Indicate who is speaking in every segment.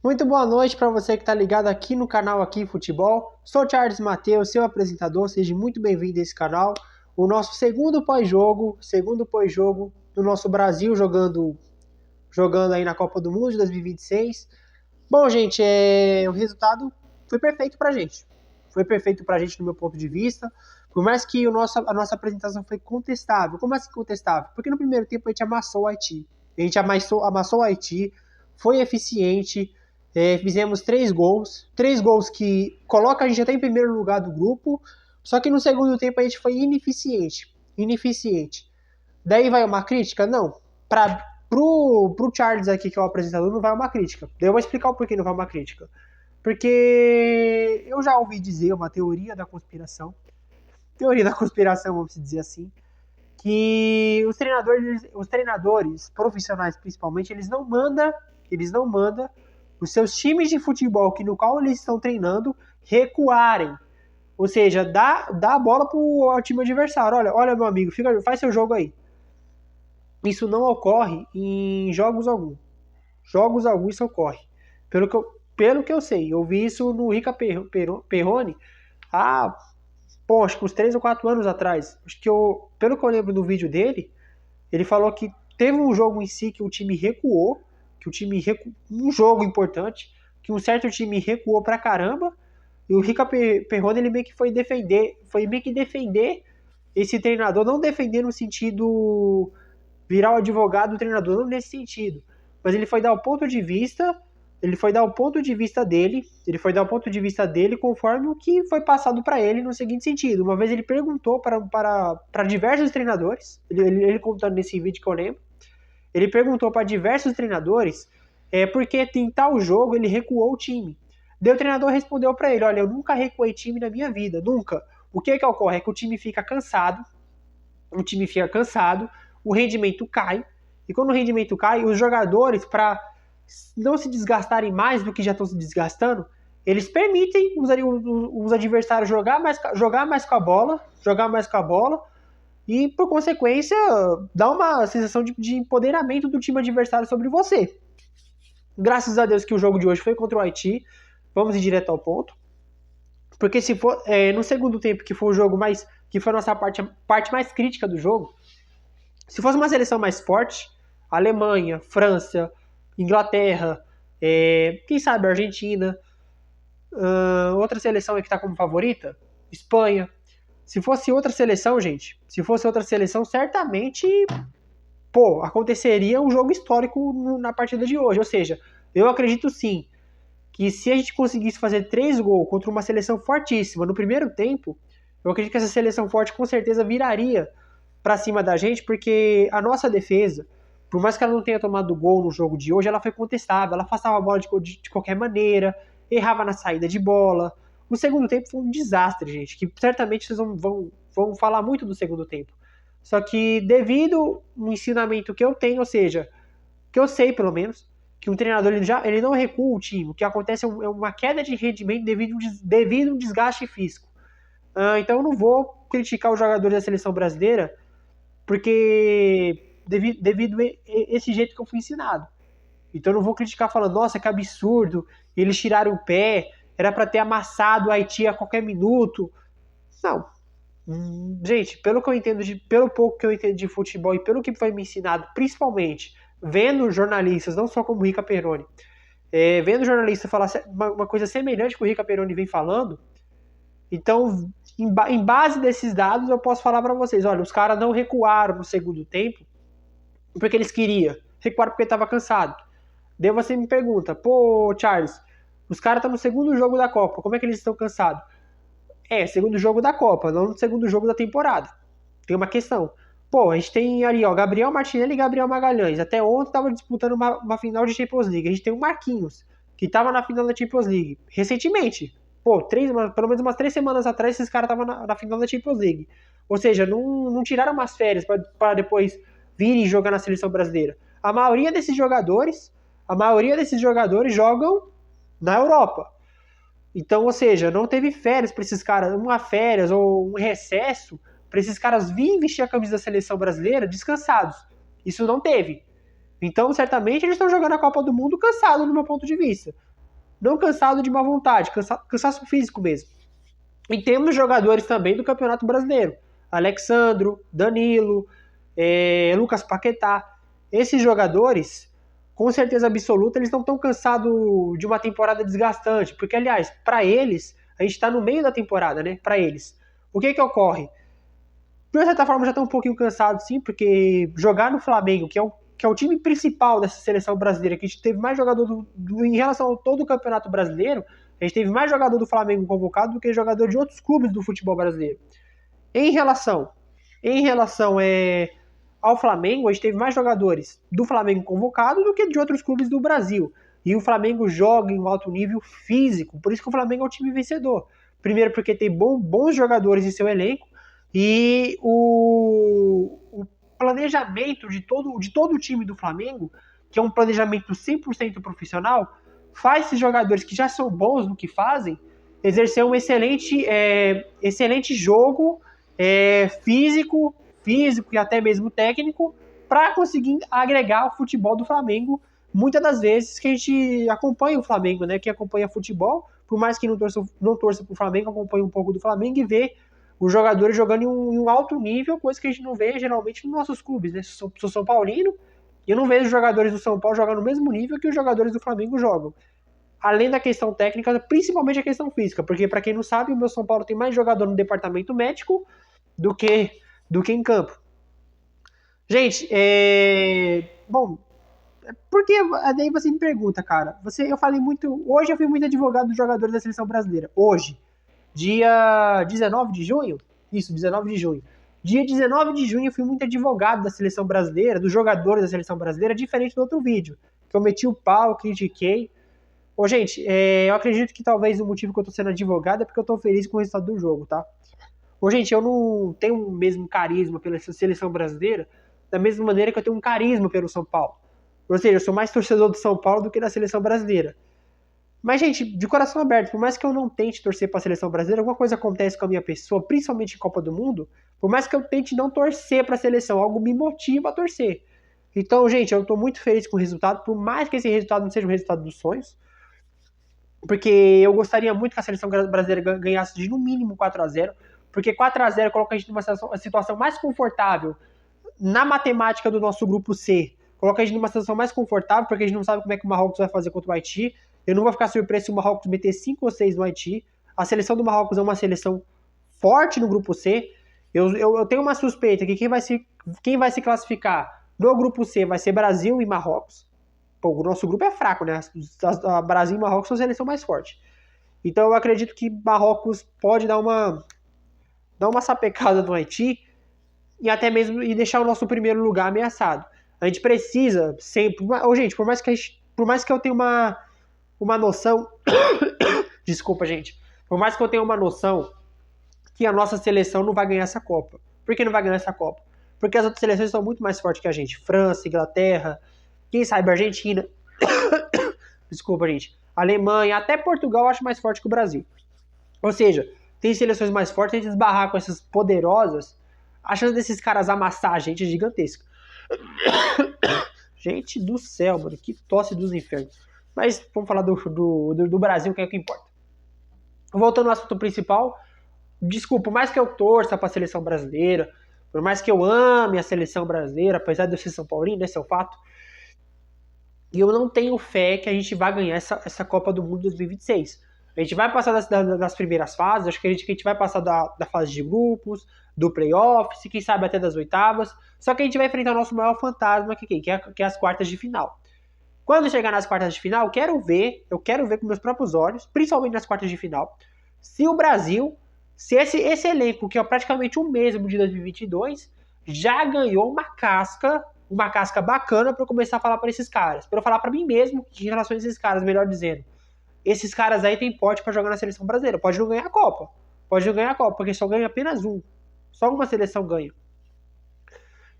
Speaker 1: Muito boa noite para você que está ligado aqui no canal Aqui Futebol. Sou Charles Mateus, seu apresentador. Seja muito bem-vindo a esse canal. O nosso segundo pós-jogo do nosso Brasil jogando aí na Copa do Mundo de 2026. Bom, gente, o resultado foi perfeito para a gente. Foi perfeito para a gente no meu ponto de vista. Por mais que a nossa apresentação foi contestável. Como assim contestável? Porque no primeiro tempo a gente amassou o Haiti. A gente amassou o Haiti, foi eficiente. Fizemos 3 gols que colocam a gente até em primeiro lugar do grupo, só que no segundo tempo a gente foi ineficiente. Daí vai uma crítica? Não. Pro Charles aqui, que é o apresentador, não vai uma crítica. Daí eu vou explicar o porquê não vai uma crítica. Porque eu já ouvi dizer uma teoria da conspiração, vamos dizer assim, que os treinadores profissionais principalmente, eles não mandam os seus times de futebol que no qual eles estão treinando recuarem. Ou seja, dá a bola pro time adversário. Olha meu amigo, faz seu jogo aí. Isso não ocorre em jogos algum. Isso ocorre. Pelo que eu sei, eu vi isso no Rica Perrone acho que uns 3 ou 4 anos atrás. Pelo que eu lembro do vídeo dele, ele falou que teve um jogo em si que o time recuou, um jogo importante, que um certo time recuou pra caramba, e o Rica Perrone ele meio que foi defender esse treinador, não defender no sentido virar o advogado do treinador, não nesse sentido, mas ele foi dar o ponto de vista dele conforme o que foi passado para ele no seguinte sentido. Uma vez ele perguntou para diversos treinadores, ele contando nesse vídeo que eu lembro, ele perguntou para diversos treinadores porque em tal jogo ele recuou o time. Daí o treinador respondeu para ele, olha, eu nunca recuei time na minha vida, nunca. O que ocorre é que o time fica cansado, o rendimento cai, e quando o rendimento cai, os jogadores, para não se desgastarem mais do que já estão se desgastando, eles permitem os adversários jogar mais com a bola, e, por consequência, dá uma sensação de empoderamento do time adversário sobre você. Graças a Deus que o jogo de hoje foi contra o Haiti. Vamos ir direto ao ponto. Porque se for no segundo tempo, que foi o jogo que foi a nossa parte mais crítica do jogo, se fosse uma seleção mais forte, Alemanha, França, Inglaterra, quem sabe Argentina, outra seleção que está como favorita, Espanha. Se fosse outra seleção, certamente, aconteceria um jogo histórico na partida de hoje. Ou seja, eu acredito sim que se a gente conseguisse fazer 3 gols contra uma seleção fortíssima no primeiro tempo, eu acredito que essa seleção forte com certeza viraria para cima da gente, porque a nossa defesa, por mais que ela não tenha tomado gol no jogo de hoje, ela foi contestável, ela afastava a bola de qualquer maneira, errava na saída de bola. O segundo tempo foi um desastre, gente, que certamente vocês vão falar muito do segundo tempo. Só que devido ao ensinamento que eu tenho, ou seja, que eu sei pelo menos, que um treinador ele não recua o time, o que acontece é uma queda de rendimento devido a um desgaste físico. Então eu não vou criticar os jogadores da seleção brasileira, porque devido a esse jeito que eu fui ensinado. Então eu não vou criticar falando, nossa, que absurdo, eles tiraram o pé, era para ter amassado o Haiti a qualquer minuto. Não. Gente, pelo pouco que eu entendo de futebol e pelo que foi me ensinado, principalmente vendo jornalistas, não só como o Rica Perrone, vendo jornalistas falar uma coisa semelhante que o Rica Perrone vem falando, então, em base desses dados, eu posso falar para vocês, olha, os caras não recuaram no segundo tempo porque eles queriam, recuaram porque estava cansado. Daí você me pergunta, Charles, os caras estão no segundo jogo da Copa, como é que eles estão cansados? Segundo jogo da Copa, não no segundo jogo da temporada. Tem uma questão. A gente tem ali, Gabriel Martinelli e Gabriel Magalhães. Até ontem estava disputando uma final de Champions League. A gente tem o Marquinhos, que estava na final da Champions League. Recentemente. Pelo menos umas 3 semanas atrás, esses caras estavam na final da Champions League. Ou seja, não tiraram umas férias para depois virem jogar na seleção brasileira. A maioria desses jogadores jogam na Europa. Então, ou seja, não teve férias para esses caras, uma férias ou um recesso para esses caras virem vestir a camisa da seleção brasileira descansados. Isso não teve. Então, certamente, eles estão jogando a Copa do Mundo cansados, no meu ponto de vista. não cansado de má vontade, cansaço físico mesmo. E temos jogadores também do Campeonato Brasileiro. Alexandro, Danilo, Lucas Paquetá. Esses jogadores, com certeza absoluta, eles não estão cansados de uma temporada desgastante. Porque, aliás, para eles, a gente está no meio da temporada, né? Para eles. O que ocorre? De certa forma, já estão um pouquinho cansados, sim, porque jogar no Flamengo, que é o time principal dessa seleção brasileira, que a gente teve mais jogador em relação a todo o Campeonato Brasileiro, a gente teve mais jogador do Flamengo convocado do que jogador de outros clubes do futebol brasileiro. Em relação ao Flamengo, a gente teve mais jogadores do Flamengo convocado do que de outros clubes do Brasil. E o Flamengo joga em um alto nível físico, por isso que o Flamengo é o time vencedor. Primeiro porque tem bons jogadores em seu elenco, e o planejamento de todo o time do Flamengo, que é um planejamento 100% profissional, faz esses jogadores que já são bons no que fazem, exercer um excelente jogo físico e até mesmo técnico, para conseguir agregar o futebol do Flamengo. Muitas das vezes que a gente acompanha o Flamengo, né, que acompanha futebol, por mais que não torça pro Flamengo, acompanha um pouco do Flamengo e vê os jogadores jogando em um alto nível, coisa que a gente não vê geralmente nos nossos clubes, né? Sou São Paulino e eu não vejo os jogadores do São Paulo jogando no mesmo nível que os jogadores do Flamengo jogam. Além da questão técnica, principalmente a questão física, porque para quem não sabe, o meu São Paulo tem mais jogador no departamento médico do que em campo. Gente, bom, porque daí você me pergunta, cara, hoje eu fui muito advogado dos jogadores da seleção brasileira, hoje, dia 19 de junho, isso, 19 de junho, dia 19 de junho eu fui muito advogado da seleção brasileira, dos jogadores da seleção brasileira, diferente do outro vídeo, que eu meti o pau, critiquei. Ô, gente, eu acredito que talvez o motivo que eu tô sendo advogado é porque eu tô feliz com o resultado do jogo, tá? Ô, gente, eu não tenho o mesmo carisma pela seleção brasileira da mesma maneira que eu tenho um carisma pelo São Paulo. Ou seja, eu sou mais torcedor do São Paulo do que da seleção brasileira. Mas, gente, de coração aberto, por mais que eu não tente torcer para a seleção brasileira, alguma coisa acontece com a minha pessoa, principalmente em Copa do Mundo, por mais que eu tente não torcer para a seleção, algo me motiva a torcer. Então, gente, eu estou muito feliz com o resultado, por mais que esse resultado não seja o resultado dos sonhos, porque eu gostaria muito que a seleção brasileira ganhasse de no mínimo 4-0, porque 4-0 coloca a gente numa situação mais confortável na matemática do nosso grupo C, coloca a gente numa situação mais confortável, porque a gente não sabe como é que o Marrocos vai fazer contra o Haiti. Eu não vou ficar surpreso se o Marrocos meter 5 ou 6 no Haiti. A seleção do Marrocos é uma seleção forte no grupo C. Eu tenho uma suspeita que quem vai se classificar no grupo C vai ser Brasil e Marrocos. Pô, o nosso grupo é fraco, né? Brasil e Marrocos são a seleção mais forte. Então eu acredito que Marrocos pode dar uma sapecada no Haiti e até mesmo deixar o nosso primeiro lugar ameaçado. A gente precisa sempre... gente, por mais que eu tenha uma noção... Desculpa, gente. Por mais que eu tenha uma noção que a nossa seleção não vai ganhar essa Copa. Por que não vai ganhar essa Copa? Porque as outras seleções são muito mais fortes que a gente. França, Inglaterra, quem sabe Argentina. Desculpa, gente. Alemanha, até Portugal eu acho mais forte que o Brasil. Ou seja, tem seleções mais fortes, a gente esbarrar com essas poderosas, a chance desses caras amassar a gente é gigantesca. Gente do céu, mano, que tosse dos infernos. Mas vamos falar do Brasil, que é o que importa. Voltando ao assunto principal, desculpa, por mais que eu torça pra seleção brasileira, por mais que eu ame a seleção brasileira, apesar de eu ser São Paulino, esse é o fato, e eu não tenho fé que a gente vai ganhar essa Copa do Mundo 2026. A gente vai passar das primeiras fases, acho que a gente vai passar da fase de grupos, do playoffs, quem sabe até das oitavas, só que a gente vai enfrentar o nosso maior fantasma, que é as quartas de final. Quando chegar nas quartas de final, eu quero ver com meus próprios olhos, principalmente nas quartas de final, se o Brasil, se esse elenco, que é praticamente o mesmo de 2022, já ganhou uma casca bacana para eu começar a falar para esses caras, para eu falar para mim mesmo em relação a esses caras, melhor dizendo. Esses caras aí tem porte para jogar na seleção brasileira. Pode não ganhar a Copa, porque só ganha apenas um. Só uma seleção ganha.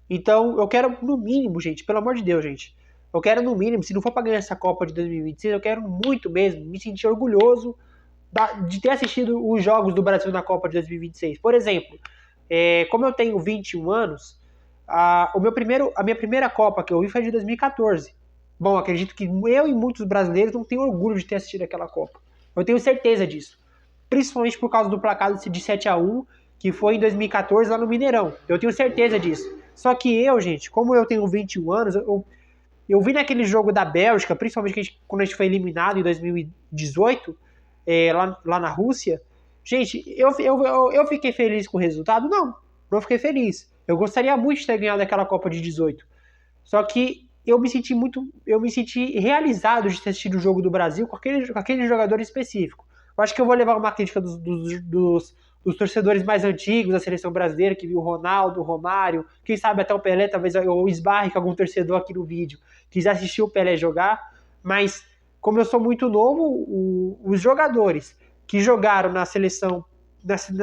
Speaker 1: Então, eu quero, no mínimo, gente, pelo amor de Deus, gente, eu quero, no mínimo, se não for para ganhar essa Copa de 2026, eu quero muito mesmo me sentir orgulhoso de ter assistido os jogos do Brasil na Copa de 2026. Por exemplo, como eu tenho 21 anos, a minha primeira Copa que eu vi foi de 2014. bom, acredito que eu e muitos brasileiros não têm orgulho de ter assistido aquela Copa. Eu tenho certeza disso. Principalmente por causa do placar de 7-1, que foi em 2014 lá no Mineirão. Eu tenho certeza disso. Só que eu, gente, como eu tenho 21 anos, eu vi naquele jogo da Bélgica, principalmente quando a gente foi eliminado em 2018, lá na Rússia. Gente, eu fiquei feliz com o resultado? Não fiquei feliz. Eu gostaria muito de ter ganhado aquela Copa de 18. Só que eu me senti realizado de ter assistido o jogo do Brasil com aquele jogador específico. Eu acho que eu vou levar uma crítica dos torcedores mais antigos da seleção brasileira, que viu o Ronaldo, o Romário, quem sabe até o Pelé, talvez eu esbarre com algum torcedor aqui no vídeo, quiser assistir o Pelé jogar, mas como eu sou muito novo, os jogadores que jogaram na seleção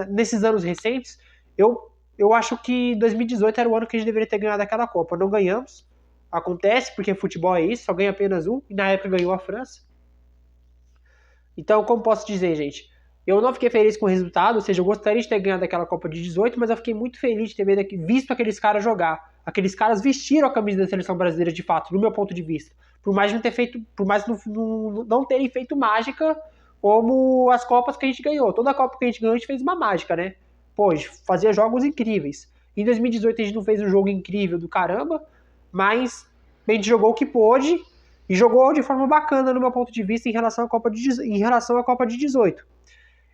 Speaker 1: nesses anos recentes, eu acho que 2018 era o ano que a gente deveria ter ganhado aquela Copa. Não ganhamos, acontece, porque futebol é isso, só ganha apenas um, e na época ganhou a França. Então, como posso dizer, gente, eu não fiquei feliz com o resultado, ou seja, eu gostaria de ter ganhado aquela Copa de 18, mas eu fiquei muito feliz de ter visto aqueles caras jogar. Aqueles caras vestiram a camisa da seleção brasileira de fato, no meu ponto de vista. Por mais não terem feito mágica como as Copas que a gente ganhou. Toda a Copa que a gente ganhou, a gente fez uma mágica, né? Pô, a gente fazia jogos incríveis. Em 2018 a gente não fez um jogo incrível do caramba, mas a gente jogou o que pôde e jogou de forma bacana no meu ponto de vista em relação à Copa de 18.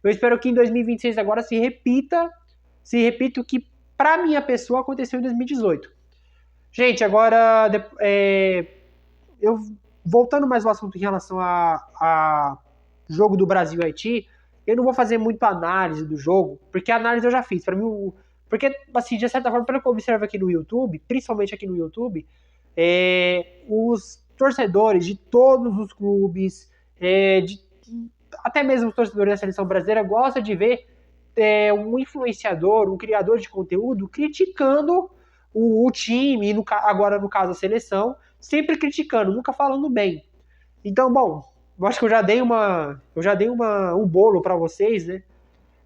Speaker 1: Eu espero que em 2026 agora se repita o que para minha pessoa aconteceu em 2018. Gente, agora eu voltando mais ao assunto em relação a jogo do Brasil e Haiti, eu não vou fazer muito análise do jogo, porque a análise eu já fiz. Para mim, porque assim, de certa forma, pelo que eu observo aqui no YouTube, principalmente aqui no YouTube, os torcedores de todos os clubes, até mesmo os torcedores da seleção brasileira, gostam de ver um influenciador, um criador de conteúdo criticando o time, agora no caso a seleção, sempre criticando, nunca falando bem. Então, bom, eu acho que eu já dei um bolo para vocês, né?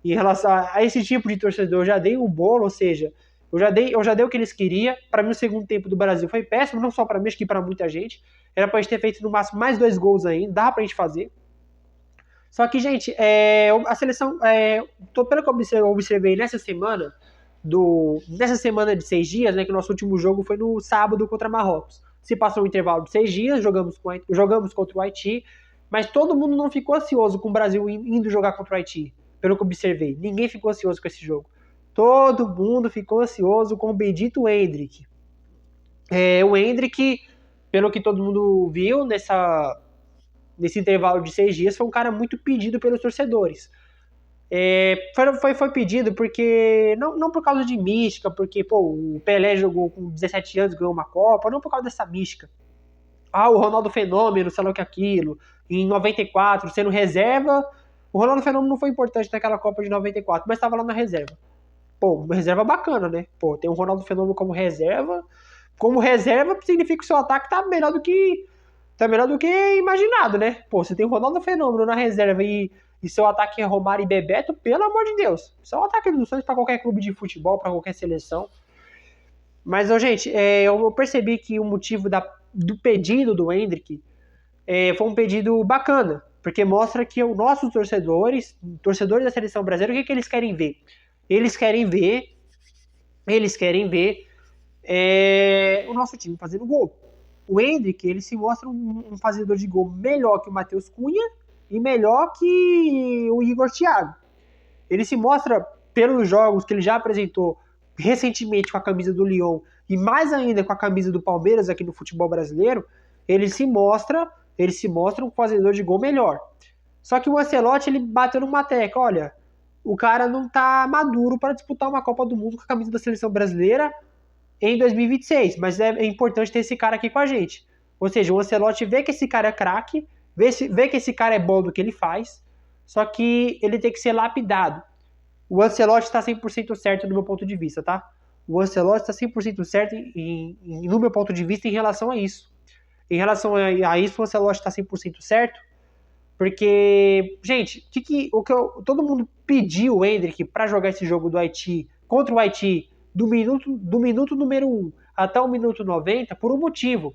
Speaker 1: Em relação a esse tipo de torcedor, eu já dei um bolo, ou seja, eu já dei o que eles queriam. Para mim, o segundo tempo do Brasil foi péssimo, não só para mim, acho que para muita gente. Era pra gente ter feito no máximo mais 2 gols ainda, dava pra gente fazer. Só que, gente, a seleção, pelo que eu observei nessa semana de 6 dias, né, que o nosso último jogo foi no sábado contra Marrocos. Se passou um intervalo de 6 dias, jogamos contra o Haiti, mas todo mundo não ficou ansioso com o Brasil indo jogar contra o Haiti, pelo que eu observei. Ninguém ficou ansioso com esse jogo. Todo mundo ficou ansioso com o bendito Endrick. O Endrick, pelo que todo mundo viu nesse intervalo de 6 dias, foi um cara muito pedido pelos torcedores. Foi pedido porque, não por causa de mística, porque o Pelé jogou com 17 anos, ganhou uma Copa, não por causa dessa mística. O Ronaldo Fenômeno, sei lá o que aquilo, em 94, sendo reserva. O Ronaldo Fenômeno não foi importante naquela Copa de 94, mas estava lá na reserva. Uma reserva bacana, né? Tem o Ronaldo Fenômeno como reserva. Como reserva, significa que o seu ataque tá melhor do que imaginado, né? Você tem o Ronaldo Fenômeno na reserva e seu ataque é Romário e Bebeto, pelo amor de Deus. Isso é um ataque do Santos para qualquer clube de futebol, para qualquer seleção. Mas, gente, eu percebi que o motivo do pedido do Endrick foi um pedido bacana, porque mostra que os nossos torcedores da seleção brasileira, o que eles querem ver? Eles querem ver o nosso time fazendo gol. O Endrick, ele se mostra um fazedor de gol melhor que o Matheus Cunha e melhor que o Igor Thiago. Ele se mostra, pelos jogos que ele já apresentou recentemente com a camisa do Lyon e mais ainda com a camisa do Palmeiras aqui no futebol brasileiro, ele se mostra um fazedor de gol melhor. Só que o Ancelotti, ele bateu numa tecla, olha, o cara não tá maduro para disputar uma Copa do Mundo com a camisa da seleção brasileira em 2026, mas é importante ter esse cara aqui com a gente. Ou seja, o Ancelotti vê que esse cara é craque, vê que esse cara é bom do que ele faz, só que ele tem que ser lapidado. O Ancelotti está 100% certo no meu ponto de vista, tá? O Ancelotti está 100% certo no meu ponto de vista em relação a isso. Em relação a isso, o Ancelotti está 100% certo, porque, gente, todo mundo pediu o Endrick para jogar esse jogo do Haiti contra o Haiti do minuto número 1 até o minuto 90 por um motivo.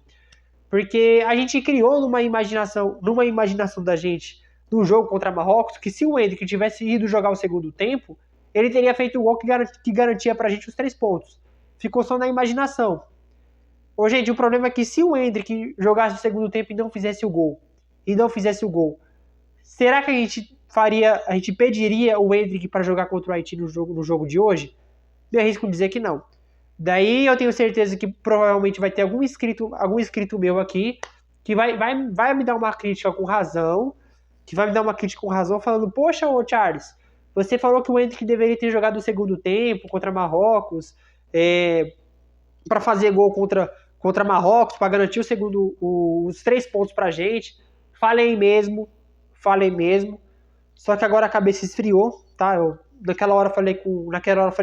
Speaker 1: Porque a gente criou numa imaginação da gente, no jogo contra Marrocos, que se o Endrick tivesse ido jogar o segundo tempo, ele teria feito o gol que garantia pra gente os 3 pontos. Ficou só na imaginação. Ô, gente, o problema é que se o Endrick jogasse o segundo tempo e não fizesse o gol, será que a gente pediria o Endrick para jogar contra o Haiti no jogo de hoje? Eu arrisco dizer que não. Daí eu tenho certeza que provavelmente vai ter algum inscrito meu aqui que vai me dar uma crítica com razão, falando, poxa, ô Charles, você falou que o Endrick deveria ter jogado o segundo tempo contra Marrocos, para fazer gol contra Marrocos, para garantir os 3 pontos pra gente. Falei mesmo. Só que agora a cabeça esfriou, tá? Naquela hora falei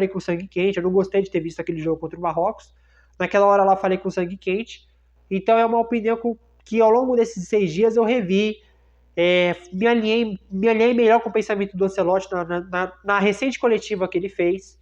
Speaker 1: com sangue quente. Eu não gostei de ter visto aquele jogo contra o Marrocos. Naquela hora lá falei com sangue quente. Então é uma opinião que ao longo desses 6 dias eu revi. Me alinhei melhor com o pensamento do Ancelotti na recente coletiva que ele fez.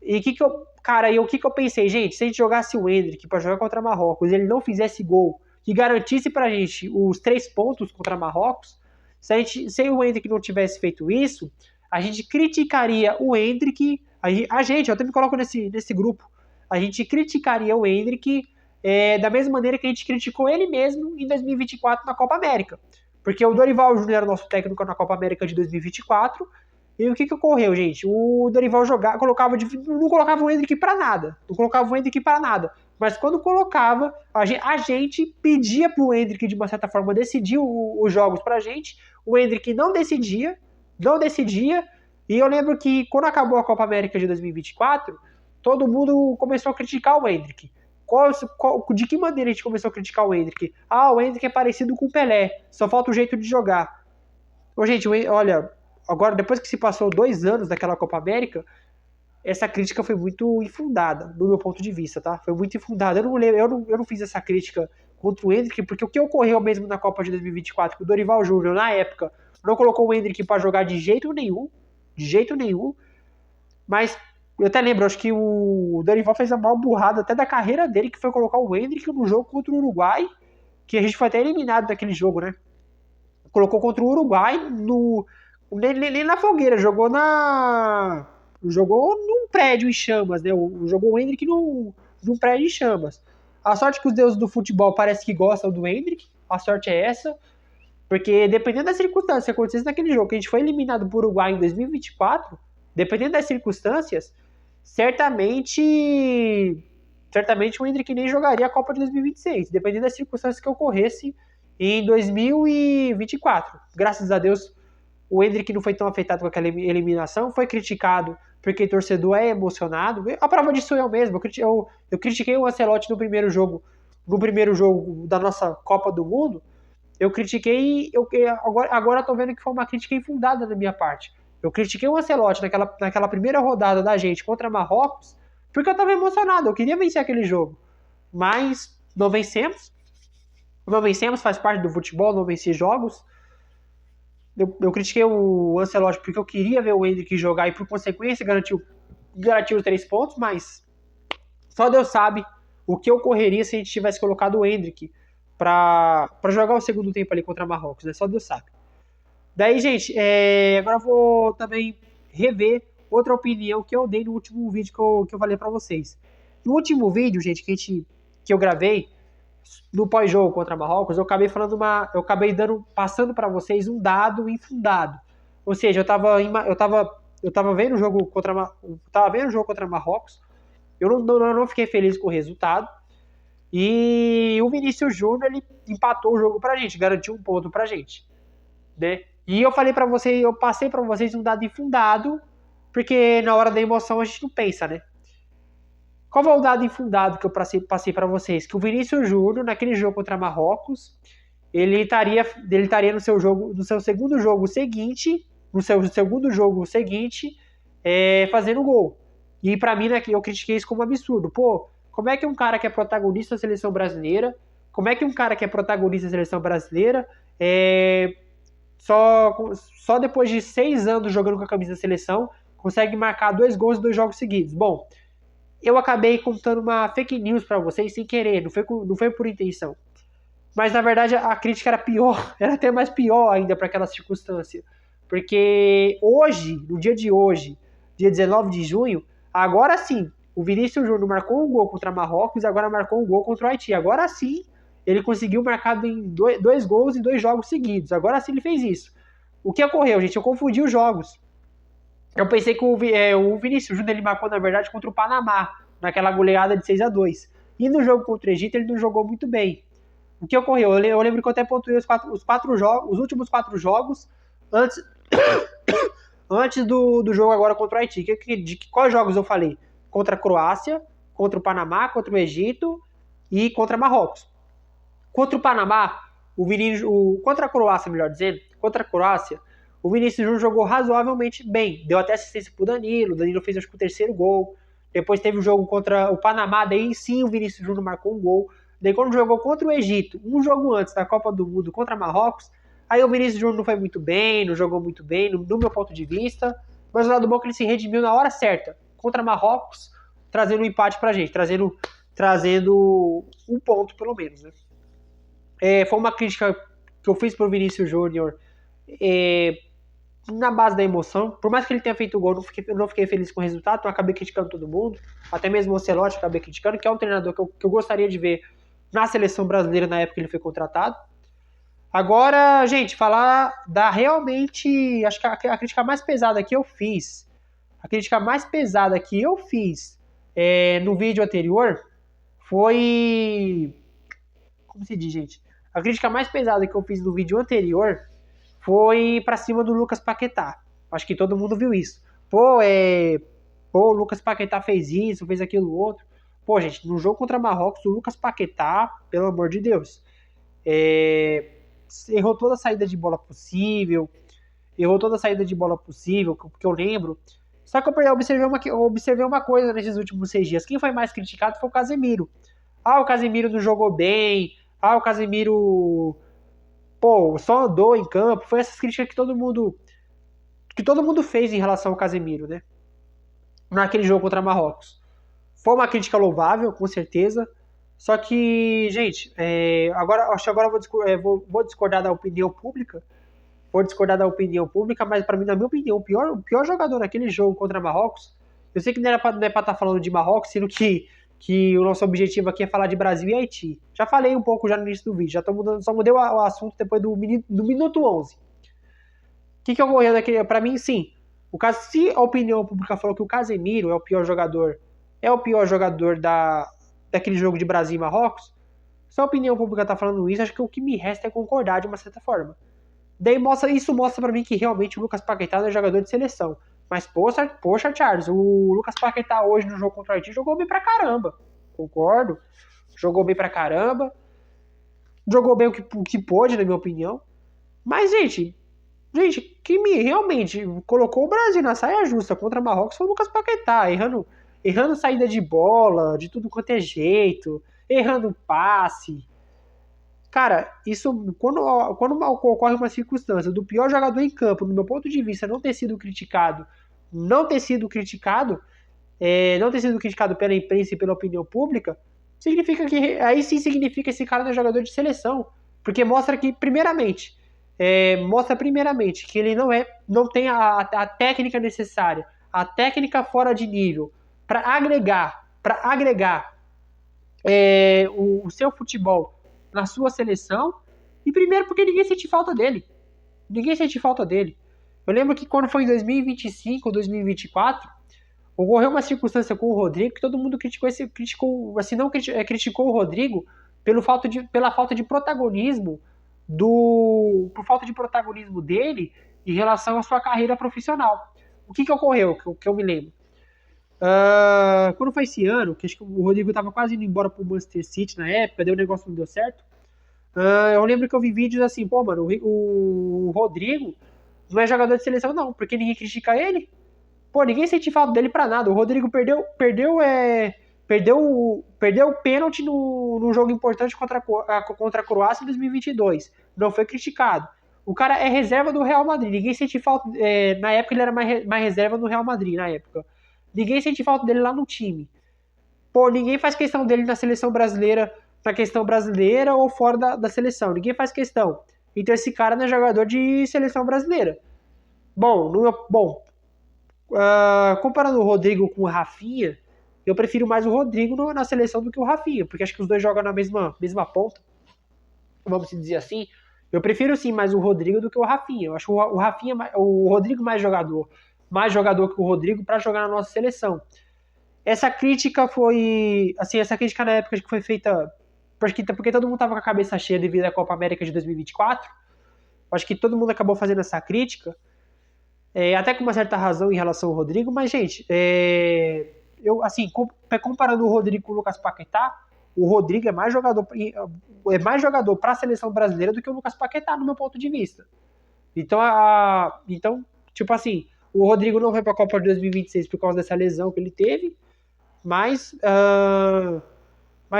Speaker 1: E o que eu pensei, gente, se a gente jogasse o Endrick pra jogar contra Marrocos e ele não fizesse gol que garantisse pra gente os 3 pontos contra Marrocos, se o Endrick não tivesse feito isso, a gente criticaria o Endrick, eu até me coloco nesse grupo, a gente criticaria o Endrick da mesma maneira que a gente criticou ele mesmo em 2024 na Copa América. Porque o Dorival Júnior era nosso técnico na Copa América de 2024, e o que ocorreu, gente? O Dorival não colocava o Endrick pra nada. Mas quando colocava, a gente pedia pro Endrick, de uma certa forma, decidir os jogos pra gente. O Endrick não decidia. E eu lembro que quando acabou a Copa América de 2024, todo mundo começou a criticar o Endrick. De que maneira a gente começou a criticar o Endrick? O Endrick é parecido com o Pelé, só falta o jeito de jogar. Ô, gente, olha, agora, depois que se passou 2 anos daquela Copa América, essa crítica foi muito infundada, do meu ponto de vista, tá? Foi muito infundada. Eu não fiz essa crítica contra o Endrick, porque o que ocorreu mesmo na Copa de 2024, que o Dorival Júnior, na época, não colocou o Endrick para jogar de jeito nenhum, mas eu até lembro, acho que o Dorival fez a maior burrada até da carreira dele, que foi colocar o Endrick no jogo contra o Uruguai, que a gente foi até eliminado daquele jogo, né? Colocou contra o Uruguai nem na fogueira, jogou num prédio em chamas, né? Jogou o Endrick num prédio em chamas. A sorte que os deuses do futebol parece que gostam do Endrick, a sorte é essa, porque dependendo das circunstâncias que acontecesse naquele jogo, que a gente foi eliminado por Uruguai em 2024, dependendo das circunstâncias, certamente o Endrick nem jogaria a Copa de 2026, dependendo das circunstâncias que ocorresse em 2024. Graças a Deus, o Endrick não foi tão afetado com aquela eliminação, foi criticado porque o torcedor é emocionado. A prova disso eu mesmo. Eu critiquei o Ancelotti no primeiro jogo da nossa Copa do Mundo. Eu critiquei, agora tô vendo que foi uma crítica infundada da minha parte. Eu critiquei o Ancelotti naquela primeira rodada da gente contra Marrocos, porque eu tava emocionado, eu queria vencer aquele jogo. Mas não vencemos, faz parte do futebol, não vencer jogos. Eu critiquei o Ancelotti porque eu queria ver o Endrick jogar e, por consequência, garantiu os 3 pontos, mas só Deus sabe o que ocorreria se a gente tivesse colocado o Endrick para jogar o segundo tempo ali contra Marrocos, né? Só Deus sabe. Daí, gente, agora eu vou também rever outra opinião que eu dei no último vídeo que eu falei para vocês. No último vídeo, gente, que eu gravei no pós-jogo contra Marrocos, eu acabei passando para vocês um dado infundado. Ou seja, eu tava vendo o jogo contra Marrocos, eu não fiquei feliz com o resultado, e o Vinícius Júnior, ele empatou o jogo pra gente, garantiu um ponto pra gente, né? E eu passei para vocês um dado infundado, porque na hora da emoção a gente não pensa, né? Qual é o dado infundado que eu passei para vocês? Que o Vinícius Júnior, naquele jogo contra Marrocos, ele estaria no seu segundo jogo seguinte, fazendo gol. E para mim, né, eu critiquei isso como um absurdo. Pô, como é que um cara que é protagonista da seleção brasileira, só depois de 6 anos jogando com a camisa da seleção, consegue marcar 2 gols em 2 jogos seguidos? Bom, eu acabei contando uma fake news para vocês sem querer, não foi por intenção. Mas na verdade a crítica era pior, era até mais pior ainda para aquela circunstância. Porque hoje, no dia de hoje, dia 19 de junho, agora sim, o Vinícius Júnior marcou um gol contra Marrocos e agora marcou um gol contra o Haiti. Agora sim, ele conseguiu marcar dois gols em 2 jogos seguidos. Agora sim ele fez isso. O que ocorreu, gente? Eu confundi os jogos. Eu pensei que o Vinícius Júnior ele marcou, na verdade, contra o Panamá, naquela goleada de 6-2. E no jogo contra o Egito ele não jogou muito bem. O que ocorreu? Eu lembro que eu até pontuei os últimos 4 jogos antes, antes do jogo agora contra o Haiti. De quais jogos eu falei? Contra a Croácia, contra o Panamá, contra o Egito e contra Marrocos. Contra o Panamá, contra a Croácia, melhor dizendo, contra a Croácia, o Vinícius Júnior jogou razoavelmente bem. Deu até assistência pro Danilo. O Danilo fez, acho que, o 3º gol. Depois teve o jogo contra o Panamá. Daí sim o Vinícius Júnior marcou um gol. Daí quando jogou contra o Egito, um jogo antes da Copa do Mundo contra Marrocos, aí o Vinícius Júnior não foi muito bem, não jogou muito bem, no meu ponto de vista. Mas o lado bom é que ele se redimiu na hora certa. Contra Marrocos, trazendo um empate pra gente. Trazendo um ponto, pelo menos, né? Foi uma crítica que eu fiz pro Vinícius Júnior na base da emoção. Por mais que ele tenha feito o gol, eu não fiquei feliz com o resultado, então acabei criticando todo mundo. Até mesmo o Ancelotti acabei criticando, que é um treinador que eu gostaria de ver na seleção brasileira na época que ele foi contratado. Agora, gente, falar da realmente... Acho que a crítica mais pesada que eu fiz... no vídeo anterior foi... Como se diz, gente? A crítica mais pesada que eu fiz no vídeo anterior foi pra cima do Lucas Paquetá. Acho que todo mundo viu isso. O Lucas Paquetá fez isso, fez aquilo outro. Pô, gente, no jogo contra Marrocos, o Lucas Paquetá, pelo amor de Deus, errou toda a saída de bola possível. Que eu lembro. Só que eu observei uma coisa nesses últimos 6 dias. Quem foi mais criticado foi o Casemiro. O Casemiro não jogou bem. O Casemiro... só andou em campo. Foi essas críticas que todo mundo fez em relação ao Casemiro, né? Naquele jogo contra Marrocos. Foi uma crítica louvável, com certeza. Só que, gente, acho que agora eu vou discordar da opinião pública. Mas pra mim, na minha opinião, o pior jogador naquele jogo contra Marrocos, eu sei que não é pra estar falando de Marrocos, sendo que o nosso objetivo aqui é falar de Brasil e Haiti. Já falei um pouco já no início do vídeo, só mudei o assunto depois do minuto 11. O que ocorreu naquele... Pra mim, sim. Se a opinião pública falou que o Casemiro é o pior jogador daquele jogo de Brasil e Marrocos, se a opinião pública tá falando isso, acho que o que me resta é concordar de uma certa forma. Daí isso mostra pra mim que realmente o Lucas Paquetá não é jogador de seleção. Mas, poxa, Charles, o Lucas Paquetá hoje no jogo contra o Haiti jogou bem pra caramba. Concordo. Jogou bem pra caramba. Jogou bem o que pôde, na minha opinião. Mas, gente, quem realmente colocou o Brasil na saia justa contra Marrocos foi o Lucas Paquetá, errando saída de bola, de tudo quanto é jeito, errando passe. Cara, isso, quando ocorre uma circunstância do pior jogador em campo, no meu ponto de vista, não ter sido criticado pela imprensa e pela opinião pública, significa que esse cara não é jogador de seleção. Porque mostra primeiramente, que ele não tem a técnica necessária, a técnica fora de nível, para agregar o seu futebol na sua seleção, e primeiro porque ninguém sente falta dele. Eu lembro que quando foi em 2025 ou 2024, ocorreu uma circunstância com o Rodrigo que todo mundo criticou o Rodrigo pela falta de protagonismo dele em relação à sua carreira profissional. O que ocorreu, que eu me lembro? Quando foi esse ano, que acho que o Rodrigo estava quase indo embora pro Manchester City na época, daí o negócio não deu certo. Eu lembro que eu vi vídeos assim, mano, o Rodrigo não é jogador de seleção não, porque ninguém critica ele. Ninguém sente falta dele pra nada. O Rodrigo perdeu o pênalti no jogo importante contra a Croácia em 2022. Não foi criticado. O cara é reserva do Real Madrid. Ninguém sente falta... na época ele era mais reserva do Real Madrid, na época. Ninguém sente falta dele lá no time. Ninguém faz questão dele na seleção brasileira na questão brasileira ou fora da seleção. Ninguém faz questão. Então esse cara não é jogador de seleção brasileira. Bom, comparando o Rodrigo com o Rafinha, eu prefiro mais o Rodrigo na seleção do que o Rafinha, porque acho que os dois jogam na mesma ponta, vamos dizer assim. Eu prefiro sim mais o Rodrigo do que o Rafinha. Eu acho o Rodrigo mais jogador que o Rodrigo para jogar na nossa seleção. Essa crítica na época que foi feita porque todo mundo tava com a cabeça cheia devido à Copa América de 2024. Acho que todo mundo acabou fazendo essa crítica, até com uma certa razão em relação ao Rodrigo, mas, gente, comparando o Rodrigo com o Lucas Paquetá, o Rodrigo é mais jogador para a seleção brasileira do que o Lucas Paquetá, no meu ponto de vista. Então, tipo assim, o Rodrigo não foi para a Copa de 2026 por causa dessa lesão que ele teve, mas,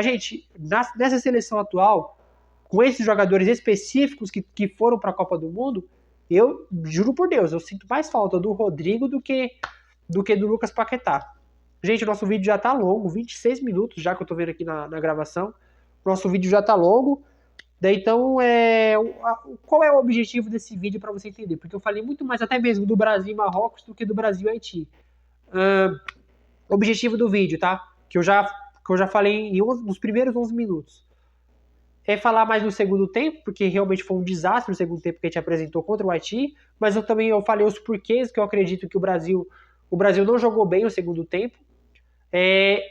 Speaker 1: gente, nessa seleção atual, com esses jogadores específicos que foram para a Copa do Mundo, eu juro por Deus, eu sinto mais falta do Rodrigo do que do Lucas Paquetá. Gente, o nosso vídeo já tá longo, 26 minutos já que eu tô vendo aqui na gravação. Nosso vídeo já tá longo. Daí então, qual é o objetivo desse vídeo para você entender? Porque eu falei muito mais até mesmo do Brasil e Marrocos do que do Brasil e Haiti. Objetivo do vídeo, tá? Que eu já falei nos primeiros 11 minutos. É falar mais no segundo tempo, porque realmente foi um desastre o segundo tempo que a gente apresentou contra o Haiti, mas eu falei os porquês que eu acredito que o Brasil não jogou bem o segundo tempo.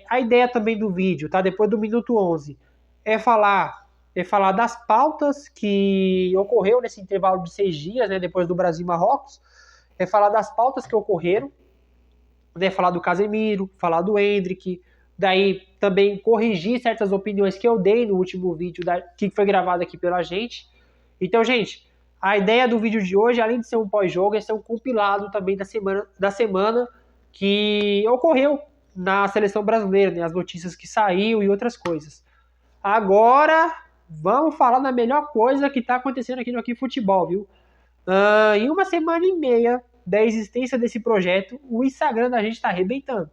Speaker 1: A ideia também do vídeo, tá? Depois do minuto 11, é falar das pautas que ocorreu nesse intervalo de 6 dias, né, depois do Brasil e Marrocos, falar das pautas que ocorreram, né, falar do Casemiro, falar do Endrick, daí também corrigir certas opiniões que eu dei no último vídeo que foi gravado aqui pela gente. Então, gente, a ideia do vídeo de hoje, além de ser um pós-jogo, é ser um compilado também da semana que ocorreu na seleção brasileira, né, as notícias que saiu e outras coisas. Agora, vamos falar da melhor coisa que está acontecendo aqui no Aqui Futebol, viu? Em uma semana e meia da existência desse projeto, o Instagram da gente está arrebentando.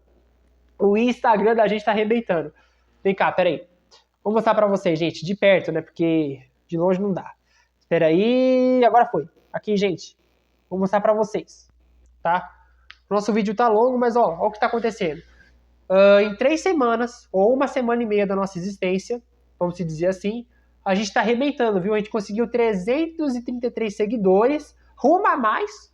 Speaker 1: Vem cá, peraí. Vou mostrar pra vocês, gente, de perto, né? Porque de longe não dá. Espera aí, agora foi. Aqui, gente. Vou mostrar pra vocês, tá? Nosso vídeo tá longo, mas ó o que tá acontecendo. Em 3 semanas, ou uma semana e meia da nossa existência, vamos dizer assim, a gente tá arrebentando, viu? A gente conseguiu 333 seguidores, rumo a mais.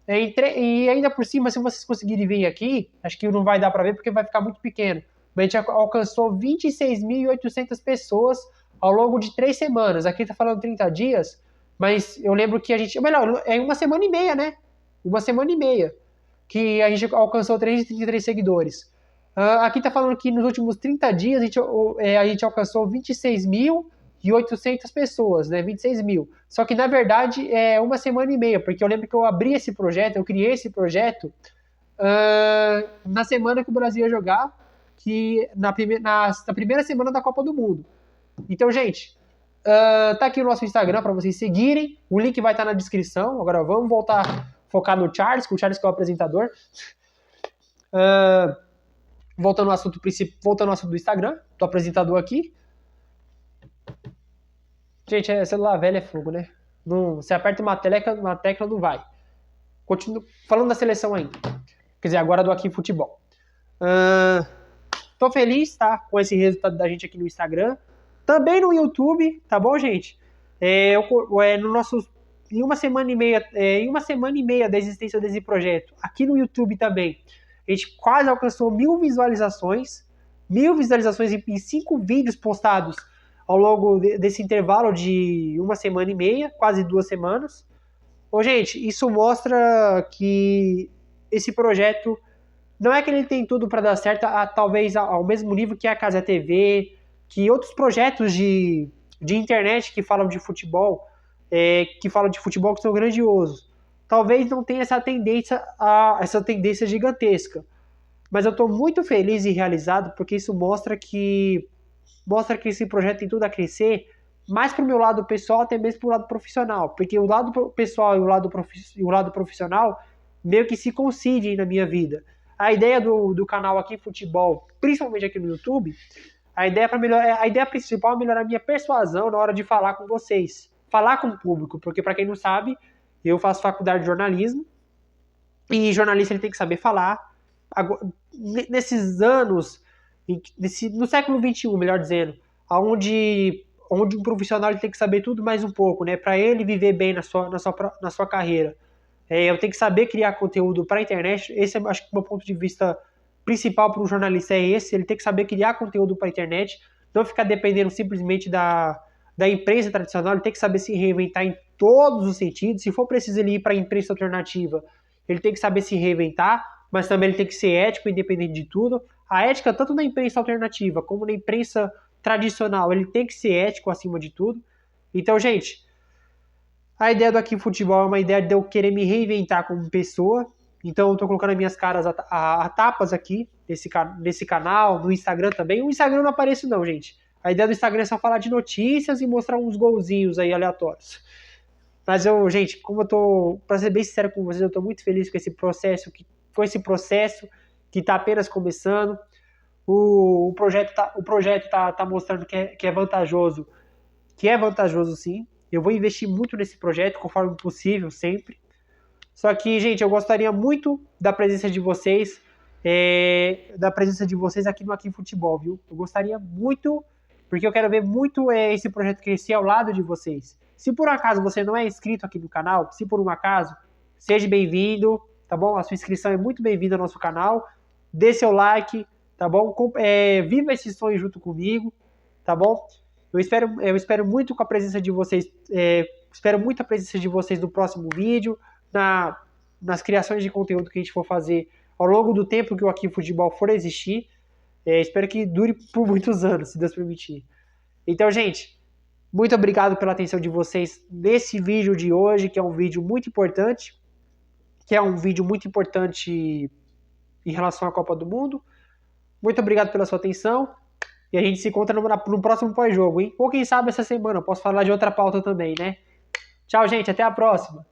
Speaker 1: E ainda por cima, se vocês conseguirem ver aqui, acho que não vai dar para ver porque vai ficar muito pequeno, mas a gente alcançou 26.800 pessoas ao longo de 3 semanas. Aqui tá falando 30 dias, mas eu lembro que é uma semana e meia, né? Uma semana e meia que a gente alcançou 333 seguidores. Aqui tá falando que nos últimos 30 dias a gente alcançou 26.800 pessoas, né? 26 mil. Só que, na verdade, é uma semana e meia, porque eu lembro que eu abri esse projeto, eu criei esse projeto na semana que o Brasil ia jogar, na primeira semana da Copa do Mundo. Então, gente, tá aqui o nosso Instagram para vocês seguirem, o link vai estar na descrição. Agora vamos voltar a focar no Charles, que o Charles que é o apresentador. Voltando ao assunto do Instagram, do apresentador aqui. Gente, celular velho é fogo, né? Não, você aperta uma tecla não vai. Continuo falando da seleção ainda. Quer dizer, agora do Aqui Futebol. Tô feliz, tá? Com esse resultado da gente aqui no Instagram. Também no YouTube, tá bom, gente? Em uma semana e meia da existência desse projeto, aqui no YouTube também, a gente quase alcançou 1.000 visualizações. 1.000 visualizações em 5 vídeos postados ao longo desse intervalo de uma semana e meia, quase 2 semanas. Gente, isso mostra que esse projeto não é que ele tem tudo para dar certo, talvez ao mesmo nível que a Casa TV, que outros projetos de internet que falam de futebol, que são grandiosos. Talvez não tenha essa tendência gigantesca. Mas eu estou muito feliz e realizado porque isso mostra que esse projeto tem tudo a crescer, mais para o meu lado pessoal, até mesmo para o lado profissional. Porque o lado pessoal e o lado profissional meio que se coincidem na minha vida. A ideia do canal Aqui Futebol, principalmente aqui no YouTube, A ideia principal é melhorar a minha persuasão na hora de falar com vocês. Falar com o público, porque para quem não sabe, eu faço faculdade de jornalismo e jornalista ele tem que saber falar. Nesses anos, no século XXI, melhor dizendo, onde um profissional ele tem que saber tudo mais um pouco, né? Para ele viver bem na sua carreira. Eu tenho que saber criar conteúdo para a internet. Esse é, acho que, o meu ponto de vista principal para um jornalista é esse. Ele tem que saber criar conteúdo para a internet, não ficar dependendo simplesmente da imprensa tradicional. Ele tem que saber se reinventar em todos os sentidos. Se for preciso ele ir para a imprensa alternativa, ele tem que saber se reinventar, mas também ele tem que ser ético, independente de tudo. A ética, tanto na imprensa alternativa como na imprensa tradicional, ele tem que ser ético acima de tudo. Então, gente, a ideia do Aqui Futebol é uma ideia de eu querer me reinventar como pessoa. Então eu tô colocando as minhas caras a tapas aqui, nesse canal, no Instagram também. O Instagram eu não apareço não, gente. A ideia do Instagram é só falar de notícias e mostrar uns golzinhos aí aleatórios. Mas gente, pra ser bem sincero com vocês, eu tô muito feliz com esse processo, que tá apenas começando. O projeto tá mostrando que é vantajoso. Que é vantajoso sim. Eu vou investir muito nesse projeto, conforme possível, sempre. Só que, gente, eu gostaria muito da presença de vocês, aqui no Aqui Futebol, viu? Eu gostaria muito, porque eu quero ver muito esse projeto crescer ao lado de vocês. Se por acaso você não é inscrito aqui no canal, se por um acaso, seja bem-vindo, tá bom? A sua inscrição é muito bem-vinda ao nosso canal. Dê seu like, tá bom? Viva esse sonho junto comigo, tá bom? Eu espero muito com a presença de vocês. Espero muito a presença de vocês no próximo vídeo, nas criações de conteúdo que a gente for fazer ao longo do tempo que o Aqui Futebol for existir. Espero que dure por muitos anos, se Deus permitir. Então, gente, muito obrigado pela atenção de vocês nesse vídeo de hoje, que é um vídeo muito importante. Em relação à Copa do Mundo. Muito obrigado pela sua atenção. E a gente se encontra no próximo pós-jogo, hein? Ou quem sabe essa semana, eu posso falar de outra pauta também, né? Tchau, gente. Até a próxima.